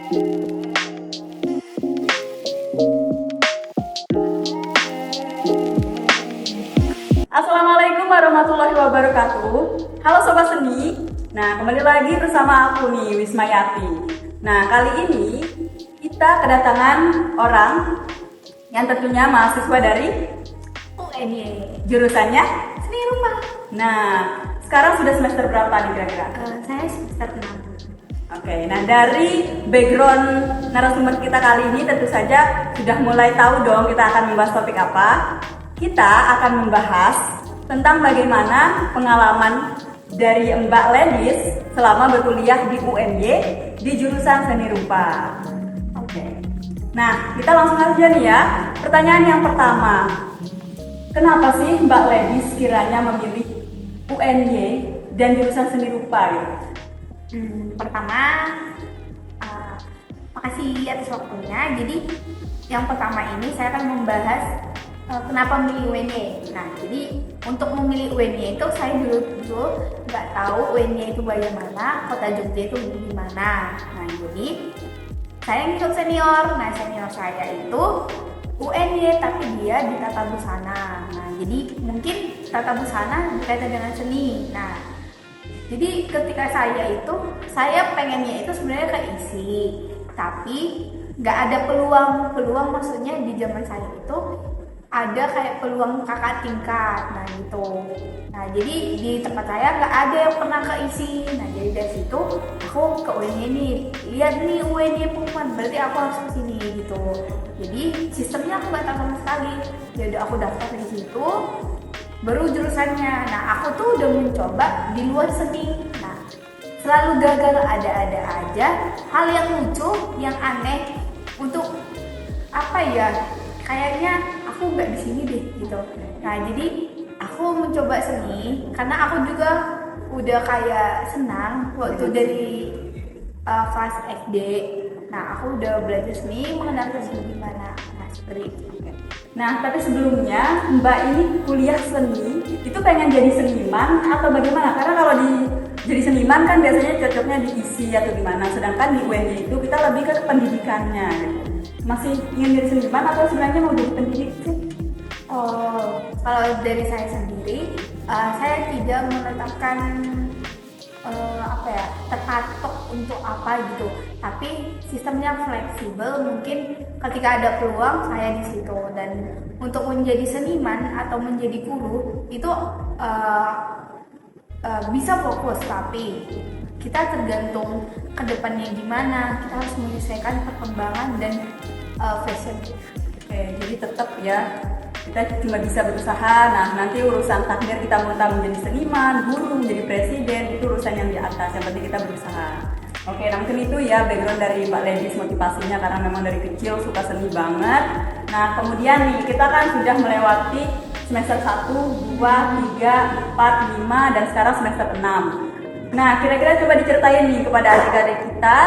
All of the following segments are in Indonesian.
Assalamualaikum warahmatullahi wabarakatuh. Halo Sobat Seni. Nah, kembali lagi bersama aku nih, Wismayati. Nah, kali ini kita kedatangan orang yang tentunya mahasiswa dari UNY. jurusannya. Seni rupa. Nah, sekarang sudah semester berapa nih kira-kira? Saya semester 6. Oke, nah dari background narasumber kita kali ini tentu saja sudah mulai tahu dong kita akan membahas topik apa. Kita akan membahas tentang bagaimana pengalaman dari Mbak Ledis selama berkuliah di UNY di jurusan seni rupa. Oke. Nah, kita langsung aja nih ya. Pertanyaan yang pertama. Kenapa sih Mbak Ledis kiranya memilih UNY dan jurusan seni rupa gitu? Pertama, makasih atas waktunya. Jadi yang pertama ini saya akan membahas kenapa memilih UNY. Nah, jadi untuk memilih UNY itu saya dulu nggak tahu UNY itu bagaimana, kota Jogja itu gimana. Nah, jadi saya ngikut senior. Nah, senior saya itu UNY tapi dia di tata busana. Nah, jadi mungkin tata busana berkaitan dengan seni. Nah, jadi ketika saya pengennya itu sebenarnya keisi, tapi nggak ada peluang maksudnya di zaman saya itu ada kayak peluang kakak tingkat, nah gitu. Nah jadi di tempat saya nggak ada yang pernah keisi, nah jadi dari situ aku ke UNY ini, lihat nih UNY pengumuman, berarti aku harus kesini gitu. Jadi sistemnya aku nggak tahu sama sekali, jadi aku daftar di situ. Baru jurusannya, nah aku tuh udah mencoba di luar seni, nah selalu gagal, ada aja hal yang lucu, yang aneh, untuk apa ya, kayaknya aku nggak di sini deh gitu. Nah jadi aku mencoba seni karena aku juga udah kayak senang waktu dari kelas SD. Nah aku udah belajar seni, mengenal seni gimana, nah seperti itu. Nah, tapi sebelumnya Mbak ini kuliah seni, itu pengen jadi seniman atau bagaimana? Karena kalau jadi seniman kan biasanya cocoknya diisi atau gimana. Sedangkan di UNY itu kita lebih ke pendidikannya gitu. Masih ingin jadi seniman atau sebenarnya mau jadi pendidik sih? Oh, kalau dari saya sendiri, saya tidak menetapkan terpatok untuk apa gitu. Tapi sistemnya fleksibel, mungkin ketika ada peluang saya di situ. Dan untuk menjadi seniman atau menjadi guru itu bisa fokus, tapi kita tergantung kedepannya gimana. Kita harus menyesuaikan perkembangan dan fashion. Oke, jadi tetap ya kita cuma bisa berusaha. Nah, nanti urusan takdir kita mau menjadi seniman, guru, menjadi presiden, itu urusan yang di atas. Yang penting kita berusaha. Oke, nah mungkin itu ya background dari Mbak Ledis, motivasinya karena memang dari kecil suka seni banget. Nah, kemudian nih kita kan sudah melewati semester 1, 2, 3, 4, 5, dan sekarang semester 6. Nah, kira-kira coba diceritain nih kepada adik-adik kita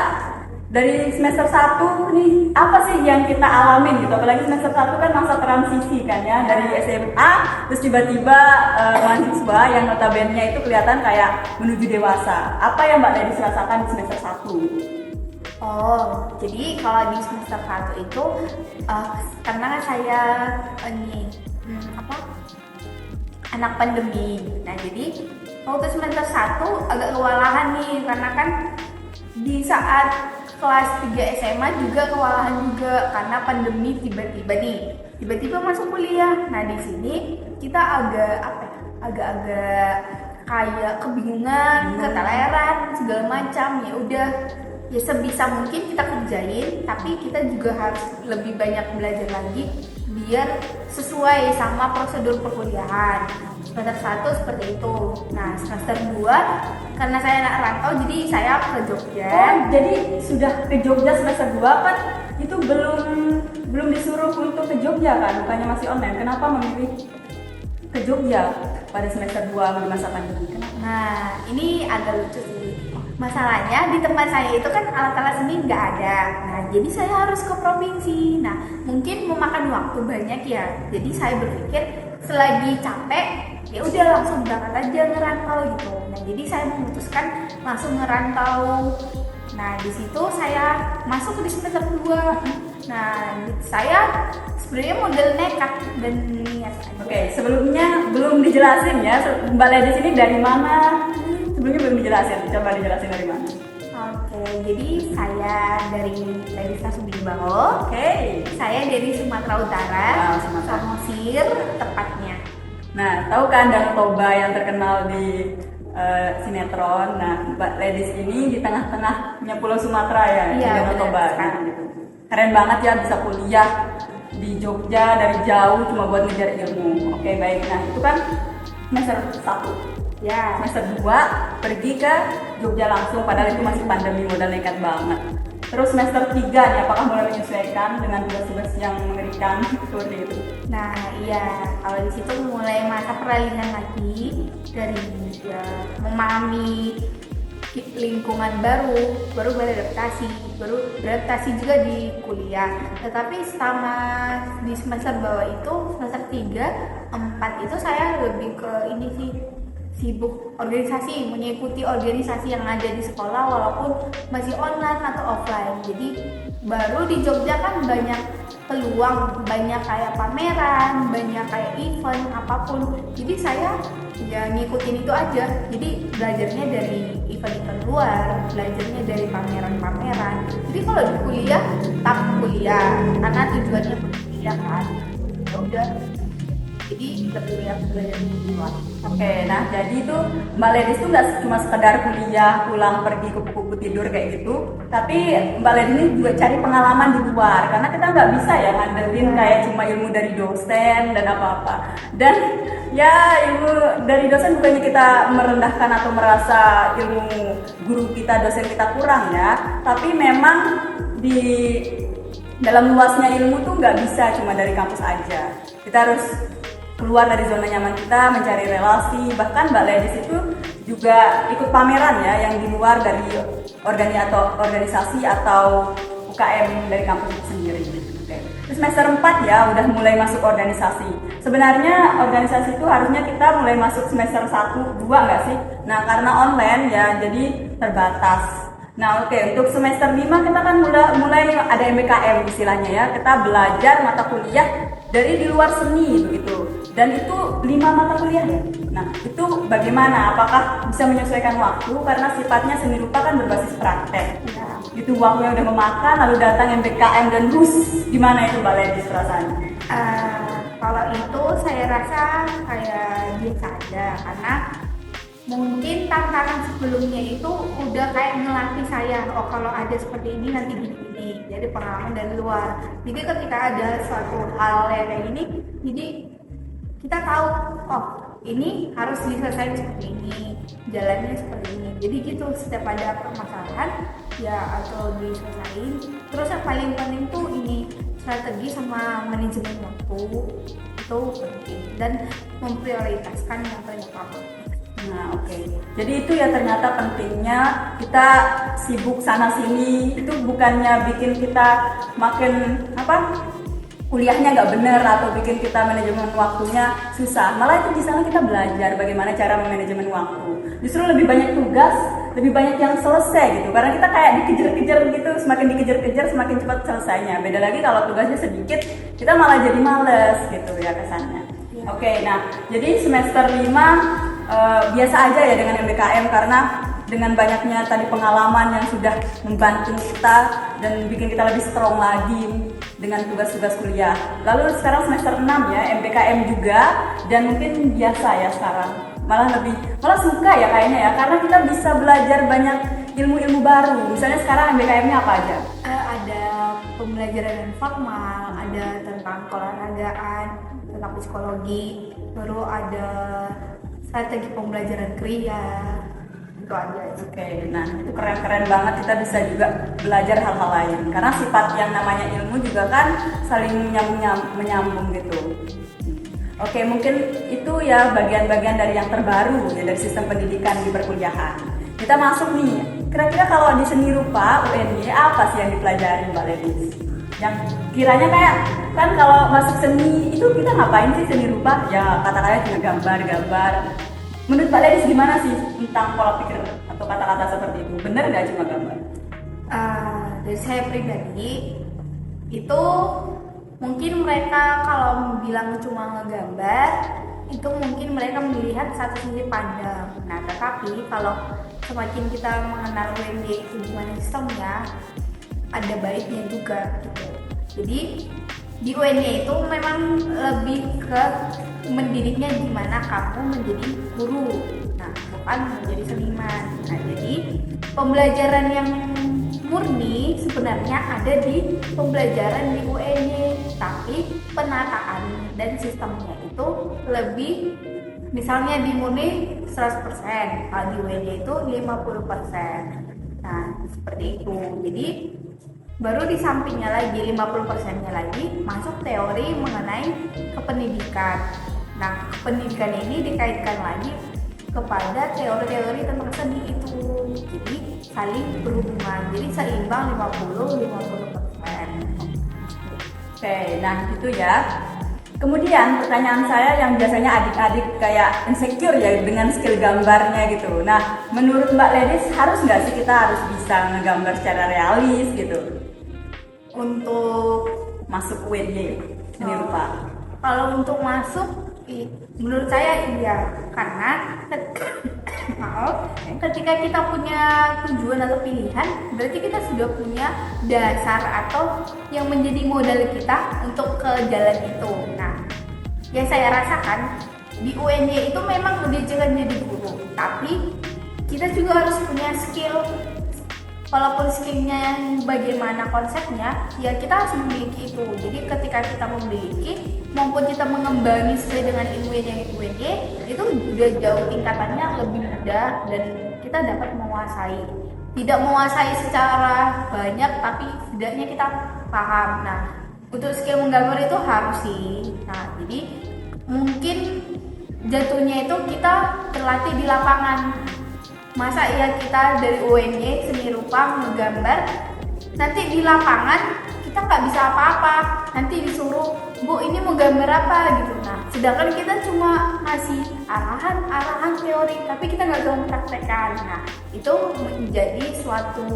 dari semester 1 nih, apa sih yang kita alamin gitu? Apalagi semester 1 kan masa transisi kan ya, dari SMA terus tiba-tiba mahasiswa yang notabene itu kelihatan kayak menuju dewasa. Apa yang Mbak Ledis rasakan di semester 1? Oh, jadi kalau di semester 1 itu karena saya anak pandemi. Nah, jadi waktu semester 1 agak kewalahan nih karena kan di saat kelas 3 SMA juga kewalahan juga karena pandemi tiba-tiba masuk kuliah. Nah, di sini kita agak-agak kayak kebingungan, keteleran, segala macam. Ya udah, ya sebisa mungkin kita kerjain, tapi kita juga harus lebih banyak belajar lagi biar sesuai sama prosedur perkuliahan. Semester 1 seperti itu. Nah, semester 2 karena saya anak rantau, jadi saya ke Jogja. Oh, jadi sudah ke Jogja semester 2 kan? Itu belum disuruh untuk ke Jogja kan? Bukannya masih online. Kenapa memilih ke Jogja pada semester 2 di masa pandemi? Kenapa? Nah, ini agak lucu sih. Masalahnya di tempat saya itu kan alat-alat seni nggak ada. Nah, jadi saya harus ke provinsi. Nah, mungkin memakan waktu banyak ya. Jadi saya berpikir selagi capek, ya udah langsung berangkat aja ngerantau gitu. Nah, jadi saya memutuskan langsung ngerantau Nah, di situ saya masuk di semester 2. Nah, saya sebenarnya model nekat dan niat aja. Oke, sebelumnya belum dijelasin ya, Mbak Ledis ini dari mana? Sebelumnya belum dijelasin, coba dijelasin dari mana. Oke, jadi saya dari Ledisa Subimbao. Oke. Saya dari Sumatera Utara, Wow, Sumatera. Samosir tepatnya. Nah, tahu kan Danau Toba yang terkenal di sinetron. Nah, Mbak Ledis ini di tengah-tengahnya Pulau Sumatera ya, di Iya, Danau benar Toba. sekali. Gitu. Keren banget ya bisa kuliah di Jogja dari jauh cuma buat ngejar ilmu. Oke, baik. Nah, itu kan semester 1. Ya, Semester 2 pergi ke Jogja langsung padahal itu masih pandemi, modal nekat banget. Terus semester 3 nih apakah mulai menyesuaikan dengan tugas-tugas yang mengerikan seperti itu? nah iya, kalau di situ mulai masa peralihan lagi dari ya, memahami lingkungan baru beradaptasi juga di kuliah. Tetapi selama di semester bawah itu, semester 3, 4 itu saya lebih ke ini sih, sibuk organisasi, mengikuti organisasi yang ada di sekolah walaupun masih online atau offline. Jadi baru di Jogja kan banyak peluang, banyak kayak pameran, banyak kayak event apapun. Jadi saya ya ngikutin itu aja. Jadi belajarnya dari event-event luar, belajarnya dari pameran-pameran. Jadi kalau di kuliah tetap kuliah karena tujuannya kuliah kan. Ya udah. Jadi lebih banyak belajar di luar. Oke, nah jadi itu Mbak Ledis tuh nggak cuma sekedar kuliah, pulang pergi kupu-kupu tidur kayak gitu, tapi Mbak Ledis ini juga cari pengalaman di luar, karena kita nggak bisa ya ngandelin kayak cuma ilmu dari dosen dan apa-apa. Dan ya ilmu dari dosen bukannya kita merendahkan atau merasa ilmu guru kita, dosen kita kurang ya, tapi memang di dalam luasnya ilmu tuh nggak bisa cuma dari kampus aja. Kita harus keluar dari zona nyaman kita, mencari relasi. Bahkan Mbak Ledis itu juga ikut pameran ya yang di luar dari organisasi atau UKM dari kampus itu sendiri. Oke. Terus semester 4 ya udah mulai masuk organisasi. Sebenarnya organisasi itu harusnya kita mulai masuk semester 1, 2 nggak sih? Nah karena online ya jadi terbatas. Nah oke, untuk semester 5 kita kan mulai ada MBKM istilahnya ya. Kita belajar mata kuliah dari di luar seni begitu. Dan itu 5 mata kuliah ya. Nah itu bagaimana? Apakah bisa menyesuaikan waktu? Karena sifatnya seni rupa kan berbasis praktek. Ya. Itu waktunya udah memakan, lalu datang MBKM dan gimana itu Mbak Ledis perasaannya? Kalau itu saya rasa kayak biasa aja karena mungkin tantangan sebelumnya itu udah kayak ngelatih saya, oh kalau ada seperti ini nanti gini, jadi pengalaman dari luar. Jadi ketika ada suatu hal yang kayak gini, jadi kita tahu, oh ini harus diselesaikan seperti ini, jalannya seperti ini. Jadi gitu, setiap ada permasalahan ya atau diselesaikan. Terus yang paling penting tuh ini strategi sama manajemen waktu itu penting dan memprioritaskan yang ternyata. Nah oke, jadi itu ya ternyata pentingnya kita sibuk sana sini itu bukannya bikin kita makin kuliahnya nggak bener atau bikin kita manajemen waktunya susah, malah itu di sana kita belajar bagaimana cara memanajemen waktu. Justru lebih banyak tugas, lebih banyak yang selesai gitu, karena kita kayak dikejar-kejar gitu, semakin dikejar-kejar semakin cepat selesainya. Beda lagi kalau tugasnya sedikit, kita malah jadi males gitu ya kesannya. Oke, nah jadi semester 5 biasa aja ya dengan MBKM karena dengan banyaknya tadi pengalaman yang sudah membantu kita dan bikin kita lebih strong lagi dengan tugas-tugas kuliah. Lalu sekarang semester 6 ya, MBKM juga dan mungkin biasa ya sekarang. Malah suka ya kayaknya ya karena kita bisa belajar banyak ilmu-ilmu baru. Misalnya sekarang MBKM-nya apa aja? Ada pembelajaran formal, ada tentang keolahragaan, tentang psikologi, baru ada strategi pembelajaran kriya, itu aja. Oke, nah itu keren-keren banget, kita bisa juga belajar hal-hal lain karena sifat yang namanya ilmu juga kan saling menyambung gitu. Oke, mungkin itu ya bagian-bagian dari yang terbaru ya dari sistem pendidikan di perkuliahan. Kita masuk nih, kira-kira kalau di seni rupa UNY apa sih yang dipelajari Mbak Ledis? Yang kiranya kayak kan kalau masuk seni itu kita ngapain sih seni rupa? Ya kata-katanya cuma gambar. Menurut Mbak Ledis gimana sih tentang pola pikir atau kata-kata seperti itu? Bener nggak cuma gambar? Dari saya pribadi itu mungkin mereka kalau bilang cuma ngegambar itu mungkin mereka melihat satu sisi pandang. Nah, tetapi kalau semakin kita mengenal UNY itu gimana sistemnya, ada baiknya juga gitu. Jadi di UNY itu memang lebih ke mendidiknya gimana kamu menjadi guru, nah bukan menjadi seniman. Nah, jadi pembelajaran yang murni sebenarnya ada di pembelajaran di UNY, tapi penataan dan sistemnya itu lebih, misalnya di murni 100%, kalau di UNY itu 50%. Nah, seperti itu. Jadi baru di sampingnya lagi 50%-nya lagi masuk teori mengenai kependidikan. Nah, kependidikan ini dikaitkan lagi kepada teori-teori tentang seni itu. Jadi saling berhubungan. Jadi seimbang 50-50%. Oke, nah itu ya. Kemudian pertanyaan saya yang biasanya adik-adik kayak insecure ya dengan skill gambarnya gitu. Nah, menurut Mbak Ledis harus nggak sih kita harus bisa ngegambar secara realis gitu untuk masuk UNY seni rupa? Kalau untuk masuk, menurut saya iya, karena ketika kita punya tujuan atau pilihan, berarti kita sudah punya dasar atau yang menjadi modal kita untuk ke jalan itu. Nah, yang saya rasakan di UNY itu memang udah jangan jadi guru, tapi kita juga harus punya skill. Walaupun skillnya yang bagaimana konsepnya, ya kita harus memiliki itu. Jadi ketika kita memiliki, maupun kita mengembangi sesuai dengan ilmu yang UNY, itu udah jauh tingkatannya lebih mudah dan kita dapat menguasai. Tidak menguasai secara banyak, tapi setidaknya kita paham. Nah, untuk skill menggambar itu harus sih. Nah, jadi mungkin jatuhnya itu kita terlatih di lapangan. Masa ya kita dari UNY seni rupa menggambar, nanti di lapangan kita nggak bisa apa-apa, nanti disuruh, Bu ini mau gambar apa gitu. Nah, sedangkan kita cuma ngasih arahan teori, tapi kita nggak bisa mempraktekkan. Nah, itu menjadi suatu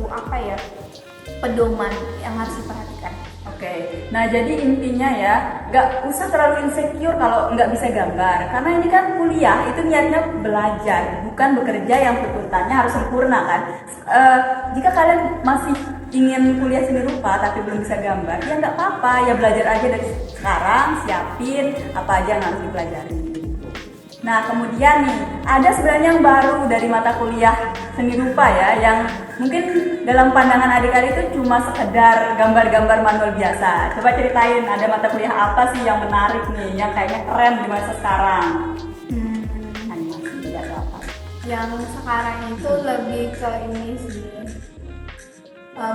pedoman yang harus diperhatikan. Oke, nah jadi intinya ya, nggak usah terlalu insecure kalau nggak bisa gambar. Karena ini kan kuliah, itu niatnya belajar, bukan bekerja yang tuntutannya harus sempurna kan. Jika kalian masih ingin kuliah seni rupa tapi belum bisa gambar, ya nggak apa-apa, ya belajar aja dari sekarang, siapin apa aja yang harus dipelajari. Nah kemudian nih, ada sebenarnya yang baru dari mata kuliah seni rupa ya, yang mungkin dalam pandangan adik-adik itu cuma sekedar gambar-gambar manual biasa. Coba ceritain, ada mata kuliah apa sih yang menarik nih, yang kayaknya keren di masa sekarang? Animasi atau apa? Yang sekarang itu lebih ke ini sih,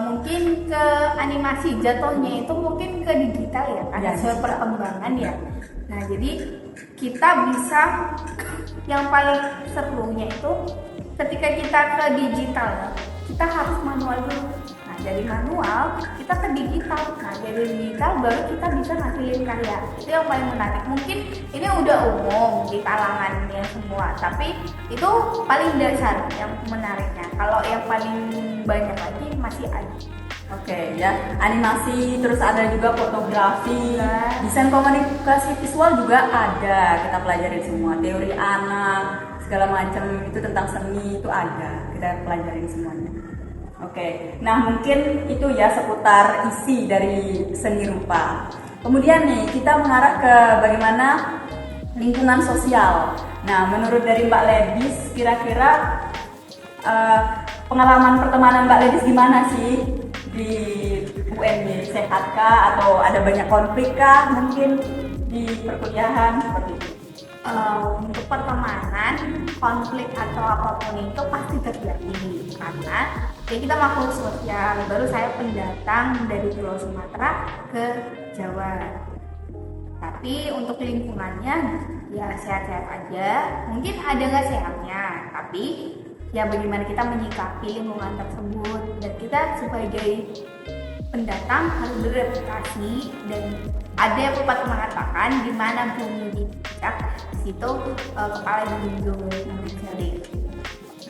mungkin ke animasi, jatuhnya itu mungkin ke digital ya, karena sesuai perkembangan ya. Nah jadi kita bisa, yang paling serunya itu ketika kita ke digital, kita harus manual dulu. Nah dari manual kita ke digital, nah dari digital baru kita bisa ngasilin karya. Itu yang paling menarik. Mungkin ini udah umum di kalangannya semua, tapi itu paling dasar yang menariknya. Kalau yang paling banyak lagi masih ada. Oke ya, animasi, terus ada juga fotografi, desain komunikasi visual juga ada, kita pelajari semua, teori anak, segala macam itu tentang seni itu ada, kita pelajarin semuanya. Oke, nah mungkin itu ya seputar isi dari seni rupa. Kemudian nih kita mengarah ke bagaimana lingkungan sosial. Nah menurut dari Mbak Ledis, kira-kira pengalaman pertemanan Mbak Ledis gimana sih di UNY? Sehatkah atau ada banyak konflik kah mungkin di perkuliahan seperti itu? Untuk pertemanan, konflik atau apapun itu pasti terjadi karena ya kita makhluk sosial. Baru saya pendatang dari Pulau Sumatera ke Jawa, tapi untuk lingkungannya ya sehat-sehat aja. Mungkin ada nggak sehatnya, tapi ya bagaimana kita menyikapi lingkungan tersebut. Dan kita sebagai pendatang harus beradaptasi, dan ada yang pepatah mengatakan di mana bumi dicak, di situ kepala dijunjung.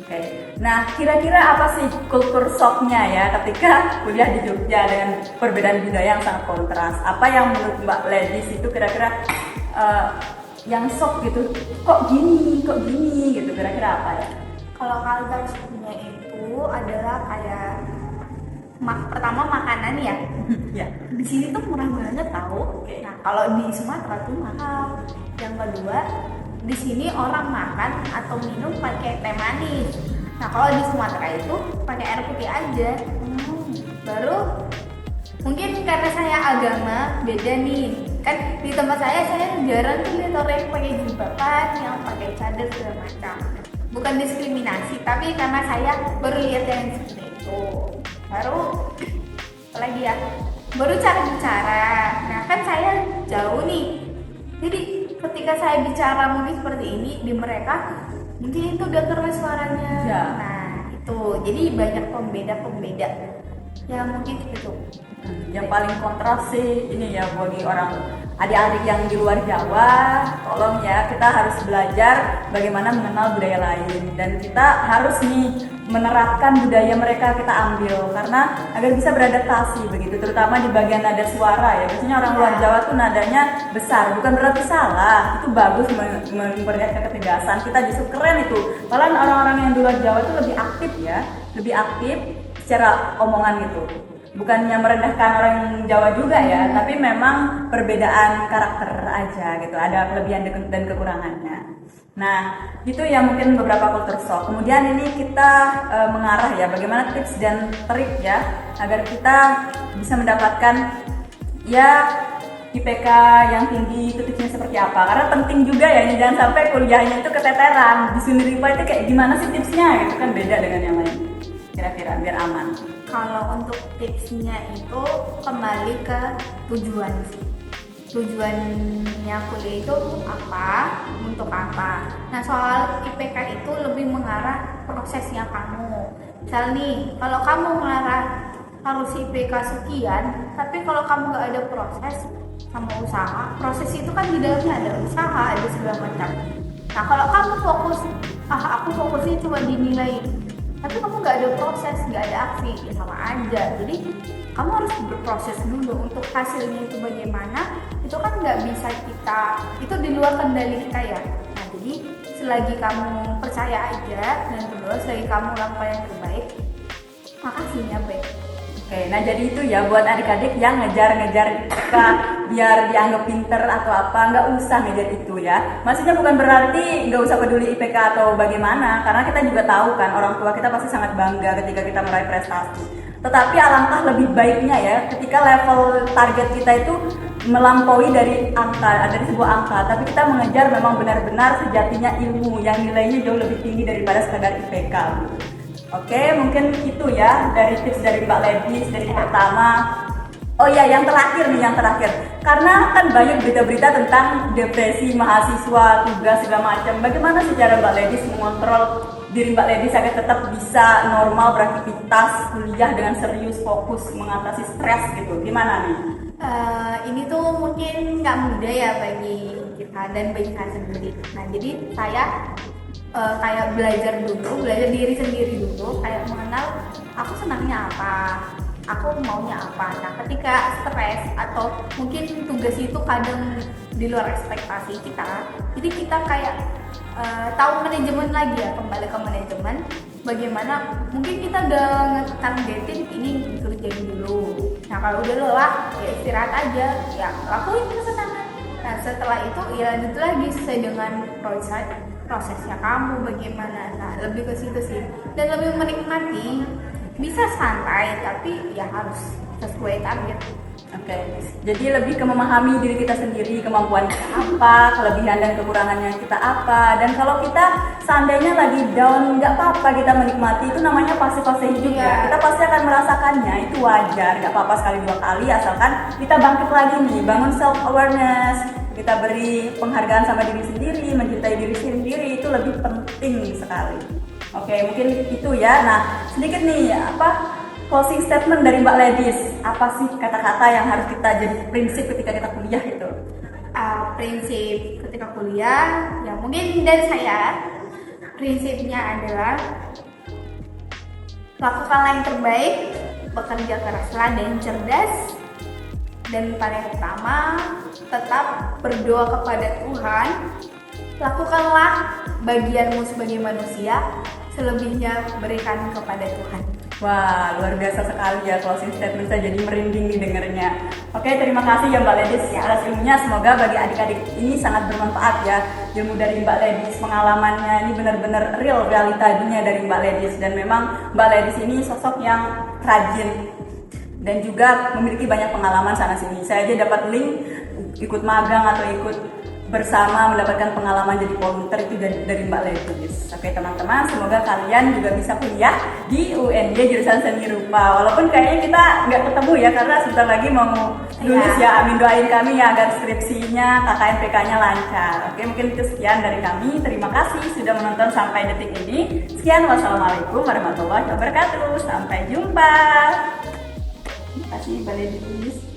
Oke. Nah, kira-kira apa sih kultur shocknya ya ketika kuliah di Jogja dengan perbedaan budaya yang sangat kontras? Apa yang menurut Mbak Ledis itu kira-kira yang shock gitu? Kok gini gitu? Kira-kira apa ya? Kalau culture shocknya itu adalah kayak pertama makanan ya. Ya. Di sini tuh murah banget tahu. Oke. Nah, kalau di Sumatera tuh mahal. Yang kedua, di sini orang makan atau minum pakai teh manis. Nah, kalau di Sumatera itu pakai air putih aja. Baru mungkin karena saya agama beda nih. Kan di tempat saya jarang tuh lihat orang yang pakai jilbaban, yang pakai cadar segala macam. Bukan diskriminasi, tapi karena saya baru lihat yang seperti itu. Baru lagi ya, baru cara bicara. Nah, kan saya jauh nih. Jadi ketika saya bicara mungkin seperti ini di mereka, mungkin itu udah keras suaranya. Ya. Nah, itu. Jadi banyak pembeda. Ya mungkin itu. Yang paling kontras sih ini ya bagi orang adik-adik yang di luar Jawa, tolong ya kita harus belajar bagaimana mengenal budaya lain dan kita harus nih menerapkan budaya mereka kita ambil karena agar bisa beradaptasi begitu, terutama di bagian nada suara ya. Biasanya orang luar Jawa tuh nadanya besar, bukan berarti salah, itu bagus memperlihatkan ketegasan. Kita justru keren itu. Malah orang-orang yang di luar Jawa itu lebih aktif ya, lebih aktif secara omongan gitu. Bukannya merendahkan orang Jawa juga ya, tapi memang perbedaan karakter aja gitu, ada kelebihan dan kekurangannya. Nah, itu ya mungkin beberapa culture shock. Kemudian ini kita mengarah ya, bagaimana tips dan trik ya, agar kita bisa mendapatkan ya IPK yang tinggi, itu tipsnya seperti apa. Karena penting juga ya, ini jangan sampai kuliahnya itu keteteran. Di Suniripa itu kayak gimana sih tipsnya, gitu kan beda dengan yang lain. Kira-kira biar aman. Kalau untuk tipsnya itu kembali ke tujuan sih. Tujuannya kuliah itu untuk apa. Nah, soal IPK itu lebih mengarah prosesnya kamu. Misal nih, kalau kamu mengarah harus IPK sekian, tapi kalau kamu nggak ada proses sama usaha, proses itu kan di dalamnya ada usaha, ada segala macam. Nah, kalau kamu fokus, aku fokusnya cuma dinilai, tapi kamu nggak ada proses, nggak ada aksi, ya sama aja. Jadi kamu harus berproses dulu untuk hasilnya itu bagaimana, itu kan nggak bisa itu di luar kendali kita ya. Nah, jadi selagi kamu percaya aja, dan kedua selagi kamu lakukan yang terbaik, maka hasilnya baik. Oke, nah jadi itu ya buat adik-adik yang ngejar-ngejar IPK biar dianggap pinter atau apa, nggak usah ngejar itu ya. Maksudnya bukan berarti nggak usah peduli IPK atau bagaimana, karena kita juga tahu kan orang tua kita pasti sangat bangga ketika kita meraih prestasi. Tetapi alangkah lebih baiknya ya ketika level target kita itu melampaui dari sebuah angka, tapi kita mengejar memang benar-benar sejatinya ilmu yang nilainya jauh lebih tinggi daripada sekadar IPK. Oke, mungkin itu ya dari tips dari Mbak Ledis dari pertama. Oh iya, yang terakhir. Karena kan banyak berita-berita tentang depresi mahasiswa, tugas segala macam. Bagaimana sih cara Mbak Ledis mengontrol diri Mbak Ledis agar tetap bisa normal beraktivitas kuliah dengan serius, fokus mengatasi stres gitu? Gimana nih? Ini tuh mungkin nggak mudah ya bagi kita dan bagi saya sendiri. Nah, jadi saya kayak belajar diri sendiri dulu, kayak mengenal aku senangnya apa, aku maunya apa. Nah, ketika stres atau mungkin tugas itu kadang di luar ekspektasi kita, jadi kita kayak tahu manajemen lagi ya, kembali ke manajemen. Bagaimana mungkin kita udah nge-targetin ini dikerjain dulu. Nah, kalau udah lelah ya istirahat aja, ya lakuin kesenangan. Nah, setelah itu ya lanjut lagi sesuai dengan prosesnya kamu bagaimana. Nah, lebih ke situ sih, dan lebih menikmati. Bisa santai tapi ya harus sesuai target. Oke, jadi lebih ke memahami diri kita sendiri, kemampuan kita apa, kelebihan dan kekurangannya kita apa. Dan kalau kita seandainya lagi down, nggak apa-apa kita menikmati, itu namanya fase-fase hidup ya. Kita pasti akan merasakannya, itu wajar, nggak apa-apa sekali 2 kali, asalkan kita bangkit lagi nih, bangun self awareness, kita beri penghargaan sama diri sendiri, mencintai diri sendiri, itu lebih penting sekali. Oke, mungkin itu ya. Nah, sedikit nih closing statement dari Mbak Ledis, apa sih kata-kata yang harus kita jadi prinsip ketika kita kuliah itu? Prinsip ketika kuliah, ya mungkin dari saya, prinsipnya adalah lakukanlah yang terbaik, bekerja keraslah dan cerdas, dan paling utama tetap berdoa kepada Tuhan. Lakukanlah bagianmu sebagai manusia, selebihnya berikan kepada Tuhan. Wah, luar biasa sekali ya closing statement, saya jadi merinding didengarnya. Oke, terima kasih ya Mbak Ledis atas ilmunya. Semoga bagi adik-adik ini sangat bermanfaat ya ilmu dari Mbak Ledis. Pengalamannya ini benar-benar real, realitanya dari Mbak Ledis. Dan memang Mbak Ledis ini sosok yang rajin dan juga memiliki banyak pengalaman sana sini. Saya aja dapat link ikut magang atau ikut bersama mendapatkan pengalaman jadi volunteer itu dari Mbak Ledis. Oke teman-teman, semoga kalian juga bisa kuliah di UNJ jurusan seni rupa. Walaupun kayaknya kita nggak ketemu ya karena sebentar lagi mau lulus ya. Amin, doain kami ya agar skripsinya KKN PK-nya lancar. Oke, mungkin itu sekian dari kami. Terima kasih sudah menonton sampai detik ini. Sekian, wassalamualaikum warahmatullahi wabarakatuh. Sampai jumpa. Terima kasih Mbak Ledis.